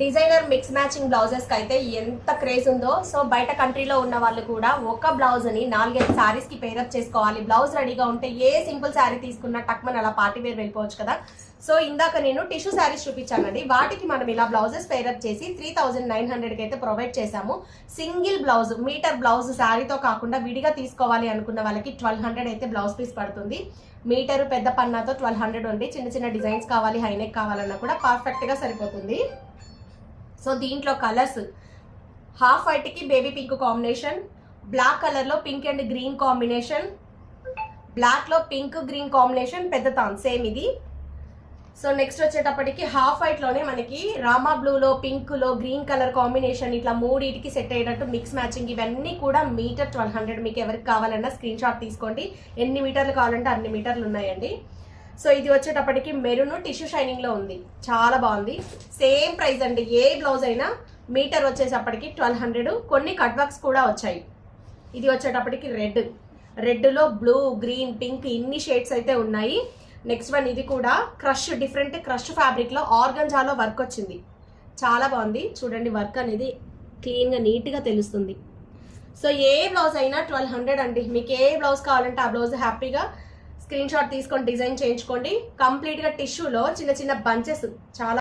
Designer mix matching blouses కి అయితే ఎంత క్రేజ్ ఉందో. సో బయట కంట్రీలో ఉన్న వాళ్ళు కూడా ఒక బ్లౌజ్ ని 4-5 సారీస్ కి పేరప్ చేసుకోవాలి. బ్లౌజ్ రెడీగా ఉంటే ఏ సింపుల్ శారీ తీసుకున్నా టక్మన్ అలా పార్టీ వేర్ వెళ్ళిపోవచ్చు కదా. సో ఇందాక నేను టిష్యూ శారీస్ చూపించానండి, వాటికి మనం ఇలా బ్లౌజెస్ పేరప్ చేసి 3900 కి అయితే ప్రొవైడ్ చేశాము. సింగిల్ బ్లౌజ్ మీటర్ బ్లౌజ్ శారీతో కాకుండా విడిగా తీసుకోవాలి అనుకున్న వాళ్ళకి 1200 అయితే బ్లౌజ్ పీస్ పడుతుంది. మీటరు పెద్ద పన్నాతో 1200 ఉండి చిన్న చిన్న డిజైన్స్ కావాలి, హైనెక్ కావాలన్నా కూడా పర్ఫెక్ట్ గా సరిపోతుంది. సో దీంట్లో కలర్స్ హాఫ్ వైట్ కి baby pink combination, black colour లో pink and green combination, black లో పింక్ గ్రీన్ కాంబినేషన్ పెద్ద తాన్ సేమ్ ఇది. సో నెక్స్ట్ వచ్చేటప్పటికి హాఫ్ వైట్ లోనే మనకి రామా బ్లూ లో పింక్ లో గ్రీన్ కలర్ కాంబినేషన్, ఇట్లా మూడింటికి సెట్ అయ్యేటట్టు మిక్స్ మ్యాచింగ్. ఇవన్నీ కూడా మీటర్ 1200. మీకు ఎవరికి కావాలన్నా స్క్రీన్ షాట్ తీసుకోండి. ఎన్ని మీటర్లు కావాలంటే అన్ని మీటర్లు ఉన్నాయండి. సో ఇది వచ్చేటప్పటికి మెరూన్ టిష్యూ షైనింగ్ లో ఉంది, చాలా బాగుంది. సేమ్ ప్రైస్ అండి, ఏ బ్లౌజ్ అయినా మీటర్ వచ్చేటప్పటికి 1200. కొన్ని కట్ వర్క్స్ కూడా వచ్చాయి. ఇది వచ్చేటప్పటికి రెడ్ లో బ్లూ గ్రీన్ పింక్ ఇన్ని షేడ్స్ అయితే ఉన్నాయి. నెక్స్ట్ వన్ ఇది కూడా క్రష్, డిఫరెంట్ క్రష్ ఫ్యాబ్రిక్ లో ఆర్గంజాలో వర్క్ వచ్చింది, చాలా బాగుంది. చూడండి వర్క్ అనేది క్లీన్ గా నీట్ గా తెలుస్తుంది. సో ఏ బ్లౌజ్ అయినా 1200 అండి. మీకు ఏ బ్లౌజ్ కావాలంటే ఆ బ్లౌజ్ హ్యాపీగా స్క్రీన్ షాట్ తీసుకొని డిజైన్ చేయించుకోండి. కంప్లీట్ గా టిష్యూలో చిన్న చిన్న బంచెస్ చాలా